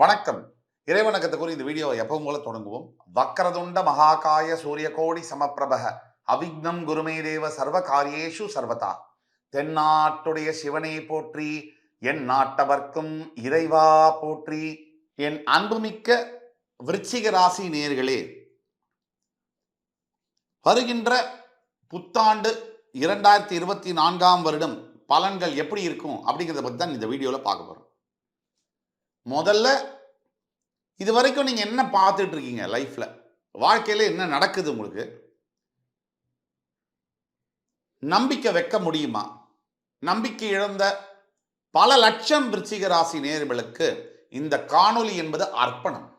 வணக்கம். இறைவணக்கத்தை கூறி இந்த வீடியோவை எப்பவும் போல தொடங்குவோம். வக்ரதுண்ட மகாகாய சூரியகோடி சமப்பிரபக அவிக்னம் குருமே தேவ சர்வ காரியேஷு சர்வதா. தென்னாட்டுடைய சிவனை போற்றி, என் நாட்டவர்க்கும் இறைவா போற்றி. என் அன்புமிக்க விருச்சிக ராசி நேயர்களே, வருகின்ற புத்தாண்டு 2024ஆம் வருடம் பலன்கள் எப்படி இருக்கும் அப்படிங்கிறத பற்றி தான் இந்த வீடியோவில் பார்க்க போகிறோம். முதல்ல இது வரைக்கும் நீங்கள் என்ன பார்த்துட்டு இருக்கீங்க லைஃப்பில், வாழ்க்கையில் என்ன நடக்குது, உங்களுக்கு நம்பிக்கை வைக்க முடியுமா? நம்பிக்கை இழந்த பல லட்சம் விருச்சிக ராசி நேயர்களுக்கு இந்த காணொளி என்பது அர்ப்பணம்.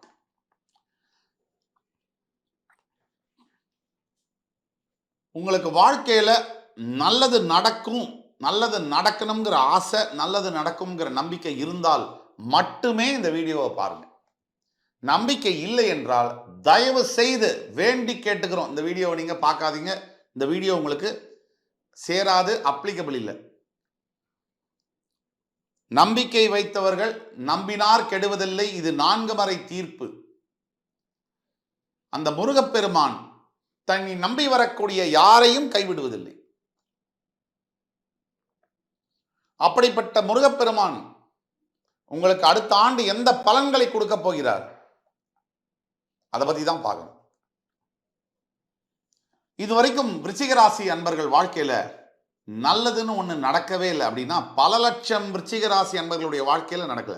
உங்களுக்கு வாழ்க்கையில் நல்லது நடக்கும், நல்லது நடக்கணுங்கிற ஆசை, நல்லது நடக்கும்ங்கிற நம்பிக்கை இருந்தால் மட்டுமே இந்த வீடியோவை பாருங்க. நம்பிக்கை இல்லை என்றால் தயவு செய்து வேண்டி கேட்டுக்கிறோம், இந்த வீடியோவை நீங்க பார்க்காதீங்க. இந்த வீடியோ உங்களுக்கு சேராது, அப்ளிகபிள் இல்லை. நம்பிக்கை வைத்தவர்கள் நம்பினார் கெடுவதில்லை, இது 4 மறை தீர்ப்பு. அந்த முருகப்பெருமான் தன்னை நம்பி வரக்கூடிய யாரையும் கைவிடுவதில்லை. அப்படிப்பட்ட முருகப்பெருமான் உங்களுக்கு அடுத்த ஆண்டு எந்த பலன்களை கொடுக்க போகிறார், அதை பத்தி தான் பார்க்கணும். இதுவரைக்கும் விருச்சிக ராசி அன்பர்கள் வாழ்க்கையில நல்லதுன்னு ஒண்ணு நடக்கவே இல்லை அப்படின்னா பல லட்சம் விருச்சிக ராசி அன்பர்களுடைய வாழ்க்கையில நடக்கல.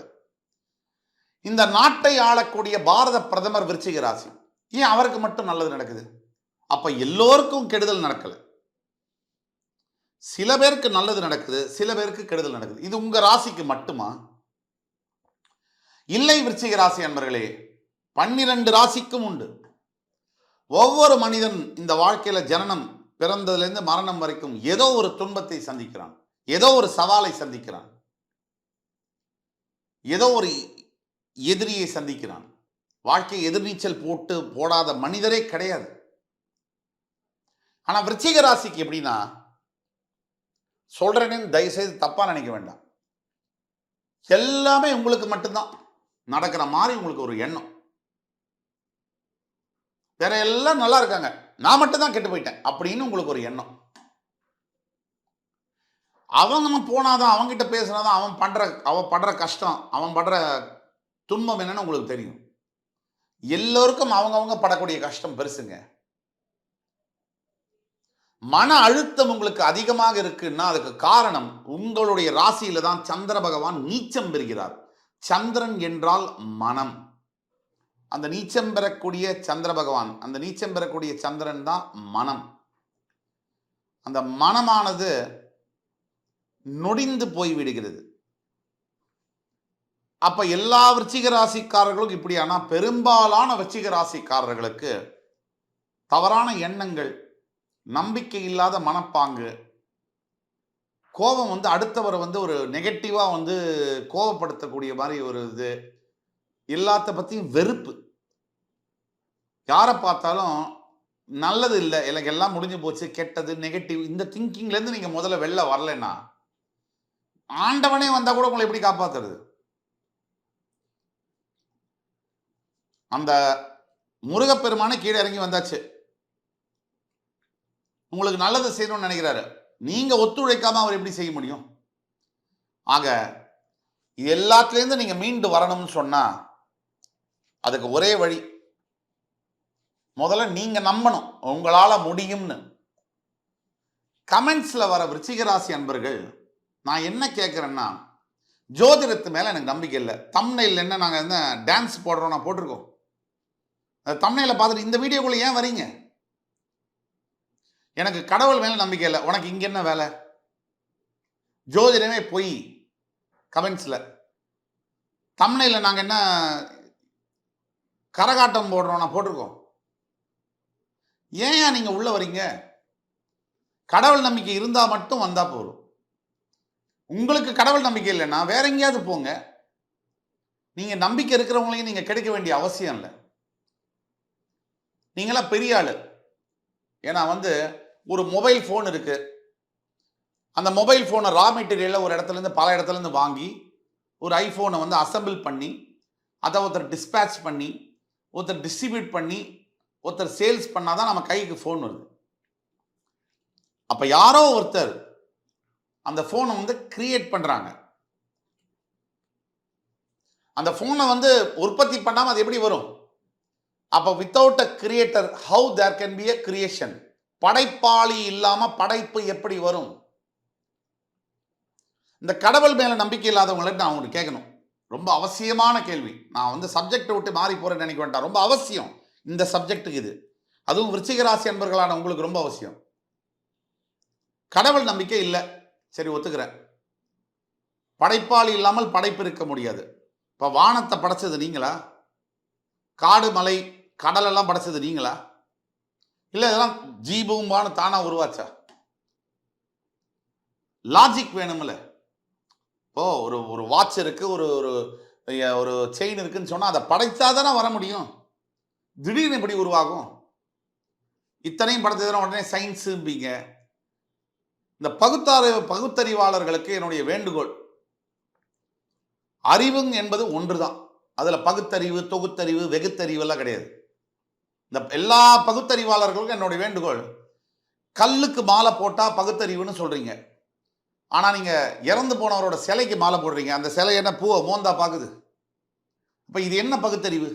இந்த நாட்டை ஆளக்கூடிய பாரத பிரதமர் விருச்சிக ராசி, ஏன் அவருக்கு மட்டும் நல்லது நடக்குது? அப்ப எல்லோருக்கும் கெடுதல் நடக்கல. சில பேருக்கு நல்லது நடக்குது, சில பேருக்கு கெடுதல் நடக்குது. இது உங்க ராசிக்கு மட்டுமா? இல்லை விருச்சிக ராசி அன்பர்களே, 12 ராசிக்கும் உண்டு. ஒவ்வொரு மனிதன் இந்த வாழ்க்கையில ஜனனம் பிறந்ததிலிருந்து மரணம் வரைக்கும் ஏதோ ஒரு துன்பத்தை சந்திக்கிறான், ஏதோ ஒரு சவாலை சந்திக்கிறான், ஏதோ ஒரு எதிரியை சந்திக்கிறான். வாழ்க்கை எதிர்நீச்சல் போடாத மனிதரே கிடையாது. ஆனா விருச்சிக ராசிக்கு எப்படின்னா, சொல்றேன்னு தயவுசெய்து தப்பா நினைக்க வேண்டாம், எல்லாமே உங்களுக்கு மட்டும்தான் நடக்கிற மாதிரி உங்களுக்கு ஒரு எண்ணம். வேற எல்லாம் நல்லா இருக்காங்க, நான் மட்டும் தான் கெட்டு போயிட்டேன் அப்படின்னு உங்களுக்கு ஒரு எண்ணம். அவங்க போனாதான், அவங்கிட்ட பேசினாதான் அவன் படுற கஷ்டம், அவன் படுற துன்பம் என்னன்னு உங்களுக்கு தெரியும். எல்லோருக்கும் அவங்கவங்க படக்கூடிய கஷ்டம் பெருசுங்க. மன அழுத்தம் உங்களுக்கு அதிகமாக இருக்குன்னா அதுக்கு காரணம் உங்களுடைய ராசியில தான் சந்திர பகவான் நீச்சம் பெறுகிறார். சந்திரன் என்றால் மனம். அந்த நீச்சம் பெறக்கூடிய சந்திர பகவான், அந்த நீச்சம் பெறக்கூடிய சந்திரன் தான் மனம். அந்த மனமானது நொடிந்து போய்விடுகிறது. அப்ப எல்லா விருச்சிக ராசிக்காரர்களும் இப்படி. ஆனா பெரும்பாலான விருச்சிக ராசிக்காரர்களுக்கு தவறான எண்ணங்கள், நம்பிக்கை இல்லாத மனப்பாங்கு, கோபம் அடுத்தவரை ஒரு நெகட்டிவா கோபப்படுத்தக்கூடிய மாதிரி ஒரு இது, எல்லாத்த பத்தியும் வெறுப்பு. யாரை பார்த்தாலும் நல்லது இல்லை, எனக்கு எல்லாம் முடிஞ்சு போச்சு, கெட்டது, நெகட்டிவ், இந்த திங்கிங்ல இருந்து நீங்க முதல்ல வெளில வரலன்னா ஆண்டவனே வந்தா கூட உங்களை எப்படி காப்பாத்துறது? அந்த முருகப்பெருமானே கீழே இறங்கி வந்தாச்சு, உங்களுக்கு நல்லது செய்யணும்னு நினைக்கிறாரு. நீங்க ஒத்துழைக்காம அவர் எப்படி செய்ய முடியும்? ஆக எல்லாத்துலேருந்து நீங்க மீண்டு வரணும்னு சொன்னா அதுக்கு ஒரே வழி, முதல்ல நீங்க நம்பணும் உங்களால முடியும்னு. கமெண்ட்ஸ்ல வர விருச்சிக ராசி அன்பர்கள், நான் என்ன கேட்கிறேன்னா, ஜோதிடத்து மேல எனக்கு நம்பிக்கை இல்லை. தம்ப்நெயில் என்ன நாங்க என்ன டான்ஸ் போடுறோம், நான் போட்டிருக்கோம், அந்த தம்ப்நெயில பார்த்துட்டு இந்த வீடியோக்குள்ள ஏன் வரீங்க? எனக்கு கடவுள் மேல நம்பிக்கை இல்லை, உனக்கு இங்க என்ன வேலை? ஜோதிடமே போய் கமெண்ட்ஸ்ல. தம்ப்நெயில நாங்க என்ன கரகாட்டம் போடுறோம், நான் போட்டிருக்கோம். ஏன் நீங்க உள்ள வரீங்க? கடவுள் நம்பிக்கை இருந்தா மட்டும் வந்தா போதும். உங்களுக்கு கடவுள் நம்பிக்கை இல்லைன்னா வேற எங்கேயாவது போங்க. நீங்க நம்பிக்கை இருக்கிறவங்களையும் நீங்க கிடைக்க வேண்டிய அவசியம் இல்லை. நீங்களாம் பெரிய ஆளு. ஏன்னா ஒரு மொபைல் ஃபோன் இருக்கு, அந்த மொபைல் ஃபோனை ரா மெட்டீரியலை ஒரு இடத்துல இருந்து பல இடத்துல இருந்து வாங்கி ஒரு ஐஃபோனை அசெம்பிள் பண்ணி அதை ஒருத்தர் டிஸ்பேட்ச் பண்ணி, ஒருத்தர் டிஸ்ட்ரிபியூட் பண்ணி, ஒருத்தர் சேல்ஸ் பண்ணாதான் நம்ம கைக்கு ஃபோன் வருது. அப்ப யாரோ ஒருத்தர் அந்த ஃபோனை வந்து கிரியேட் பண்றாங்க. அந்த ஃபோனை வந்து உற்பத்தி பண்ணாம அது எப்படி வரும்? அப்ப without a creator how there can be a creation? படைப்பாளி இல்லாம படைப்பு எப்படி வரும்? இந்த கடவுள் மேல நம்பிக்கை இல்லாதவங்களுக்கு நான் உங்களுக்கு கேட்கணும், ரொம்ப அவசியமான கேள்வி. நான் வந்து சப்ஜெக்ட் விட்டு மாறி போறேன்னு நினைக்க வேண்டாம், ரொம்ப அவசியம் இந்த சப்ஜெக்டுக்கு இது. அதுவும் விருச்சிக ராசி அன்பர்களான உங்களுக்கு ரொம்ப அவசியம். கடவுள் நம்பிக்கை இல்லை, சரி ஒத்துக்கிறேன். படைப்பாளி இல்லாமல் படைப்பு இருக்க முடியாது. இப்ப வானத்தை படைச்சது நீங்களா? காடு மலை கடல் எல்லாம் படைச்சது நீங்களா? இல்ல இதெல்லாம் ஜீபூம்பான்னு தானா உருவாச்சா? லாஜிக் வேணும்ல. ஓ ஒரு ஒரு வாட்ச் இருக்கு, ஒரு ஒரு ஒரு செயின் இருக்குன்னு சொன்னா அதை படைச்சாதானே வர முடியும். திடீர்னு எப்படி உருவாகும்? இத்தனையும் படைச்சதுன்னா உடனே சயின்ஸும்பீங்க. இந்த பகுத்தறிவாளர்களுக்கு என்னுடைய வேண்டுகோள், அறிவு என்பது ஒன்றுதான். அதுல பகுத்தறிவு, தொகுத்தறிவு, வெகுத்தறிவு எல்லாம் கிடையாது. இந்த எல்லா பகுத்தறிவாளர்களுக்கும் என்னுடைய வேண்டுகோள், கல்லுக்கு மாலை போட்டா பகுத்தறிவுன்னு சொல்றீங்க, ஆனா நீங்க இறந்து போனவரோட சிலைக்கு மாலை போடுறீங்க. அந்த சிலை என்ன பூவை மோந்தா பாக்குது? அப்ப இது என்ன பகுத்தறிவு?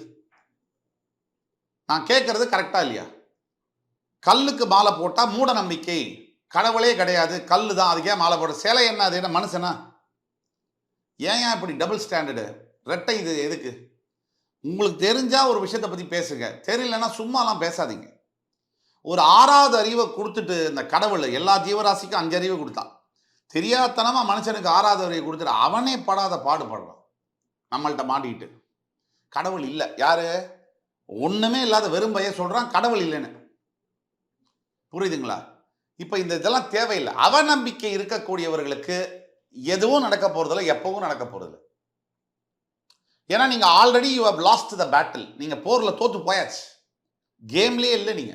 நான் கேட்கறது கரெக்டா இல்லையா? கல்லுக்கு மாலை போட்டா மூட நம்பிக்கை, கடவுளே கிடையாது, கல்லு தான், அதுக்கே மாலை போட. சிலை என்ன, அது என்ன மனுஷனா? ஏன் இப்படி டபுள் ஸ்டாண்டர்டு, ரெட்டை இது எதுக்கு? உங்களுக்கு தெரிஞ்சா ஒரு விஷயத்தை பத்தி பேசுங்க, தெரியலன்னா சும்மாலாம் பேசாதீங்க. ஒரு 6வது அறிவை கொடுத்துட்டு இந்த கடவுள் எல்லா ஜீவராசிக்கும் 5 அறிவு கொடுத்தான். தெரியாதனமா மனுஷனுக்கு 6வது அறிவை கொடுத்துட்டு அவனே படாத பாடுபடுறான் நம்மள்கிட்ட மாட்டிக்கிட்டு. கடவுள் இல்லை, யாரு? ஒண்ணுமே இல்லாத வெறும் பைய சொல்றான் கடவுள் இல்லைன்னு. புரியுதுங்களா? இப்ப இந்த இதெல்லாம் தேவையில்லை. அவநம்பிக்கை இருக்கக்கூடியவர்களுக்கு எதுவும் நடக்க போறதில்லை, எப்பவும் நடக்க போறதில்லை. ஏன்னா நீங்க already you have lost the battle. நீங்க போர்ல தோத்து போயாச்சு, கேம்லயே இல்லை. நீங்க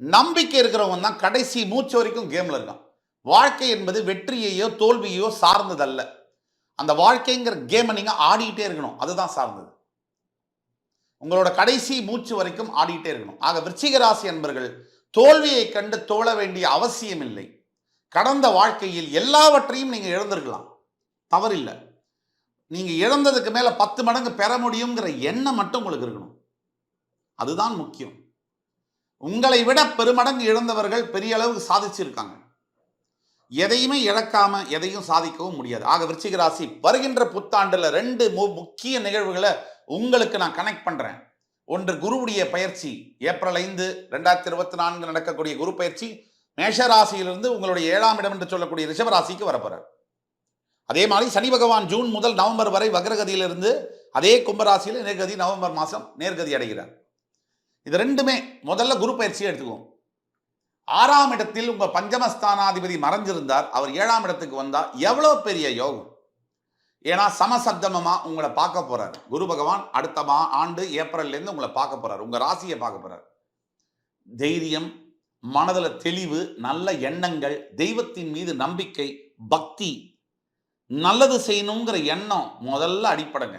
நம்பிக்கை இருக்கிறவங்க தான் கடைசி மூச்சு வரைக்கும் கேம்ல இருக்கான். வாழ்க்கை என்பது வெற்றியையோ தோல்வியோ சார்ந்ததல்ல. அந்த வாழ்க்கைங்கிற கேமை நீங்க ஆடிக்கிட்டே இருக்கணும், அதுதான் சார்ந்தது. உங்களோட கடைசி மூச்சு வரைக்கும் ஆடிக்கிட்டே இருக்கணும். ஆக விருச்சிக ராசி அன்பர்கள் தோல்வியை கண்டு தோழ வேண்டிய அவசியம் இல்லை. கடந்த வாழ்க்கையில் எல்லாவற்றையும் நீங்க இழந்திருக்கலாம், தவறில்லை. நீங்க இழந்ததுக்கு மேல 10 மடங்கு பெற முடியுங்கிற எண்ணம் மட்டும் உங்களுக்கு இருக்கணும், அதுதான் முக்கியம். உங்களை விட பெருமடங்கு இழந்தவர்கள் பெரிய அளவுக்கு சாதிச்சிருக்காங்க. எதையுமே இழக்காம எதையும் சாதிக்கவும் முடியாது. ஆக விருச்சிக ராசி வருகின்ற புத்தாண்டுல 2 முக்கிய நிகழ்வுகளை உங்களுக்கு நான் கனெக்ட் பண்றேன். ஒன்று குருவுடைய பயிற்சி, ஏப்ரல் 5, 2024 நடக்கக்கூடிய குரு பயிற்சி மேஷராசியிலிருந்து உங்களுடைய 7ஆம் இடம் என்று சொல்லக்கூடிய ரிஷபராசிக்கு வரப்போறார். அதே மாதிரி சனி பகவான் ஜூன் முதல் நவம்பர் வரை வக்ரகதியிலிருந்து அதே கும்பராசியில் நேர்கதி நவம்பர் மாதம் நேர்கதி அடைகிறார். இது ரெண்டுமே முதல்ல குரு பயிற்சியை எடுத்துக்குவோம். 6ஆம் இடத்தில் உங்க பஞ்சமஸ்தானாதிபதி மறைஞ்சிருந்தார், அவர் 7ஆம் இடத்துக்கு வந்தா எவ்வளவு பெரிய யோகம். ஏன்னா சமசப்தமமா உங்களை பார்க்க போறார் குரு பகவான். அடுத்த ஆண்டு ஏப்ரல்ல இருந்து உங்களை பார்க்க போறார், உங்க ராசியை பார்க்க போறார். தைரியம், மனதில் தெளிவு, நல்ல எண்ணங்கள், தெய்வத்தின் மீது நம்பிக்கை, பக்தி, நல்லது செய்யணுங்கிற எண்ணம் முதல்ல அடிப்படைங்க,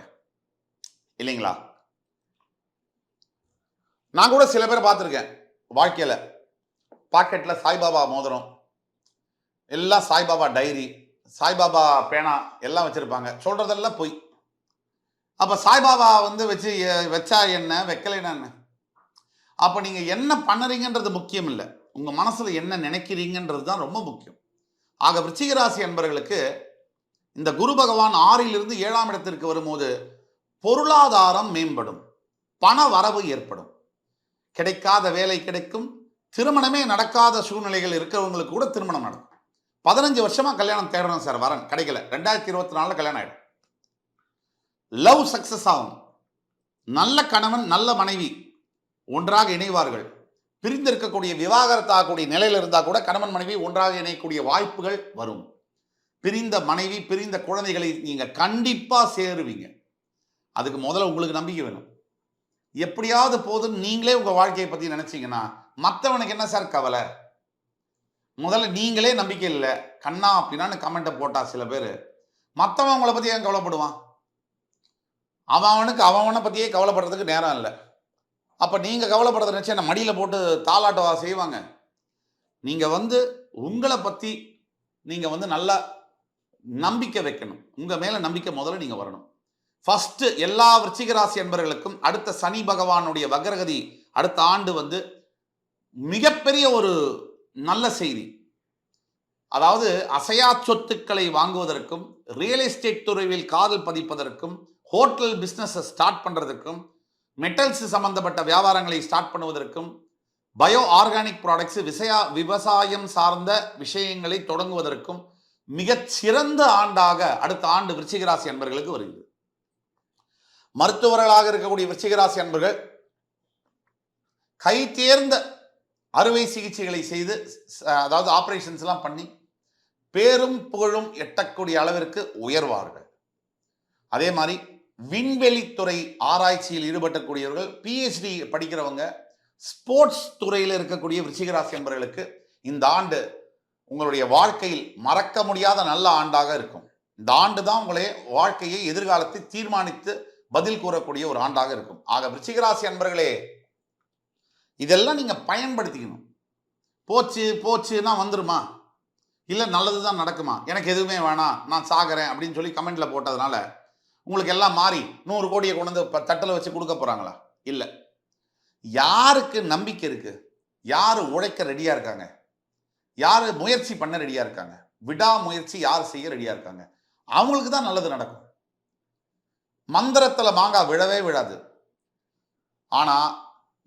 இல்லைங்களா? நான் கூட சில பேரை பார்த்துருக்கேன் வாழ்க்கையில, பாக்கெட்ல சாய்பாபா மோதிரம், எல்லாம் சாய்பாபா டைரி, சாய்பாபா பேனா எல்லாம் வச்சிருப்பாங்க. சொல்றதெல்லாம் பொய். அப்ப சாய்பாபா வந்து வச்சா என்ன, வைக்கலைன்னா என்ன? அப்ப நீங்க என்ன பண்ணுறீங்கன்றது முக்கியம் இல்லை, உங்க மனசுல என்ன நினைக்கிறீங்கன்றது தான் ரொம்ப முக்கியம். ஆக விருச்சிக ராசி அன்பர்களுக்கு இந்த குரு பகவான் 6லிருந்து 7ஆம் இடத்திற்கு வரும்போது பொருளாதாரம் மேம்படும், பண வரவு ஏற்படும், கிடைக்காத வேலை கிடைக்கும், திருமணமே நடக்காத சூழ்நிலைகள் இருக்கிறவங்களுக்கு கூட திருமணம் நடக்கும். 15 வருஷமா கல்யாணம் தேடணும் சார், வரன் கிடைக்கல, 2024 கல்யாணம் ஆயிடும். லவ் சக்சஸ் ஆகும், நல்ல கணவன் நல்ல மனைவி ஒன்றாக இணைவார்கள். பிரிந்திருக்கக்கூடிய விவாகரத்து ஆகக்கூடிய நிலையில் இருந்தால் கூட கணவன் மனைவி ஒன்றாக இணையக்கூடிய வாய்ப்புகள் வரும். பிரிந்த மனைவி, பிரிந்த குழந்தைகளை நீங்க கண்டிப்பா சேருவீங்க. அதுக்கு முதல்ல உங்களுக்கு நம்பிக்கை வேணும். எப்படியாவது போதும் நீங்களே உங்க வாழ்க்கையை பத்தி நினைச்சீங்கன்னா மற்றவனுக்கு என்ன சார் கவலை? முதல்ல நீங்களே நம்பிக்கை இல்லை கண்ணா அப்படின்னா கமெண்ட்டை போட்டா சில பேர், மற்றவன் உங்களை பத்தி ஏன் கவலைப்படுவான்? அவனுக்கு அவனை பற்றியே கவலைப்படுறதுக்கு நேரம் இல்லை. அப்போ நீங்கள் கவலைப்படுறத நினச்சி என்ன மடியில் போட்டு தாளாட்டவா செய்வாங்க? நீங்கள் உங்களை பற்றி நீங்கள் நல்லா நம்பிக்கை வைக்கணும். உங்கள் மேலே நம்பிக்கை முதல்ல நீங்கள் வரணும். ஃபர்ஸ்ட் எல்லா விருச்சிக ராசி அன்பர்களுக்கும் அடுத்த சனி பகவானுடைய வக்ரகதி அடுத்த ஆண்டு மிகப்பெரிய ஒரு நல்ல செய்தி. அதாவது அசையா சொத்துக்களை வாங்குவதற்கும், ரியல் எஸ்டேட் துறையில் காதல் பதிப்பதற்கும், ஹோட்டல் பிஸ்னஸ் ஸ்டார்ட் பண்ணுறதுக்கும், மெட்டல்ஸ் சம்பந்தப்பட்ட வியாபாரங்களை ஸ்டார்ட் பண்ணுவதற்கும், பயோ ஆர்கானிக் ப்ராடக்ட்ஸ் விவசாயம் சார்ந்த விஷயங்களை தொடங்குவதற்கும் மிகச்சிறந்த ஆண்டாக அடுத்த ஆண்டு விருச்சிக ராசி அன்பர்களுக்கு வருகிறது. மருத்துவர்களாக இருக்கக்கூடிய விருச்சிக ராசி அன்பர்கள் கை தேர்ந்த அறுவை சிகிச்சைகளை செய்து, அதாவது ஆபரேஷன்ஸ் எல்லாம் பண்ணி பேரும் புகழும் எட்டக்கூடிய அளவிற்கு உயர்வார்கள். அதே மாதிரி விண்வெளித்துறை ஆராய்ச்சியில் ஈடுபட்டக்கூடியவர்கள், பிஹெச்டி படிக்கிறவங்க, ஸ்போர்ட்ஸ் துறையில் இருக்கக்கூடிய விருச்சிக ராசி அன்பர்களுக்கு இந்த ஆண்டு உங்களுடைய வாழ்க்கையில் மறக்க முடியாத நல்ல ஆண்டாக இருக்கும். இந்த ஆண்டு தான் உங்களுடைய வாழ்க்கையை எதிர்காலத்தை தீர்மானித்து பதில் கூறக்கூடிய ஒரு ஆண்டாக இருக்கும். ஆக விருச்சிக ராசி அன்பர்களே, இதெல்லாம் நீங்க பயன்படுத்திக்கணும். போச்சுன்னா வந்துருமா? இல்லை நல்லதுதான் நடக்குமா? எனக்கு எதுவுமே வேணாம், நான் சாகிறேன் அப்படின்னு சொல்லி கமெண்ட்ல போட்டதுனால உங்களுக்கு எல்லாம் மாறி 100 கோடியை கொண்டு வந்து தட்டில் வச்சு கொடுக்க போறாங்களா? இல்லை. யாருக்கு நம்பிக்கை இருக்கு, யாரு உழைக்க ரெடியா இருக்காங்க, யாரு முயற்சி பண்ண ரெடியா இருக்காங்க, விடாமுயற்சி யார் செய்ய ரெடியா இருக்காங்க, அவங்களுக்கு தான் நல்லது நடக்கும். மந்திரத்துல மாங்காய் விழவே விழாது. ஆனா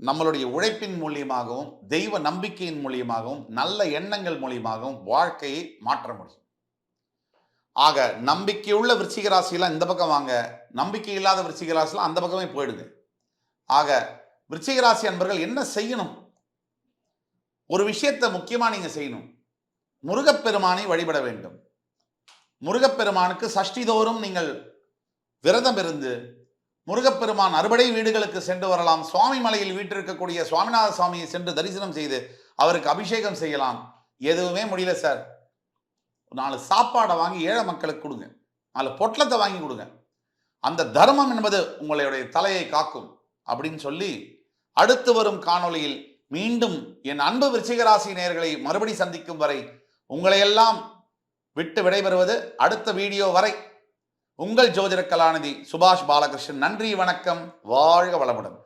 நம்மளுடைய உழைப்பின் மூலியமாகவும் தெய்வ நம்பிக்கையின் மூலியமாகவும் நல்ல எண்ணங்கள் மூலியமாகவும் வாழ்க்கையை மாற்ற முடியும். ஆக நம்பிக்கையுள்ள விருச்சிக ராசியெல்லாம் இந்த பக்கம் வாங்க, நம்பிக்கை இல்லாத விருச்சிக ராசிலாம் அந்த பக்கமே போயிடுங்க. ஆக விருச்சிக ராசி அன்பர்கள் என்ன செய்யணும்? ஒரு விஷயத்தை முக்கியமா நீங்க செய்யணும். முருகப்பெருமானை வழிபட வேண்டும். முருகப்பெருமானுக்கு சஷ்டி தோறும் நீங்கள் விரதம் இருந்து முருகப்பெருமான் அறுபடை வீடுகளுக்கு சென்று வரலாம். சுவாமி மலையில் வீட்டிருக்கக்கூடிய சுவாமிநாத சுவாமியை சென்று தரிசனம் செய்து அவருக்கு அபிஷேகம் செய்யலாம். எதுவுமே முடியல சார், 4 சாப்பாடை வாங்கி ஏழை மக்களுக்கு கொடுங்க, 4 பொட்டலத்தை வாங்கி கொடுங்க. அந்த தர்மம் என்பது உங்களுடைய தலையை காக்கும் அப்படின்னு சொல்லி அடுத்து வரும் காணொளியில் மீண்டும் என் அன்பு விருச்சிக ராசி நேயர்களை மறுபடி சந்திக்கும் வரை உங்களையெல்லாம் விட்டு விடைபெறுவது அடுத்த வீடியோ வரை உங்கள் ஜோதிட கலாநிதி சுபாஷ் பாலகிருஷ்ணன். நன்றி, வணக்கம், வாழ்க வளமுடன்.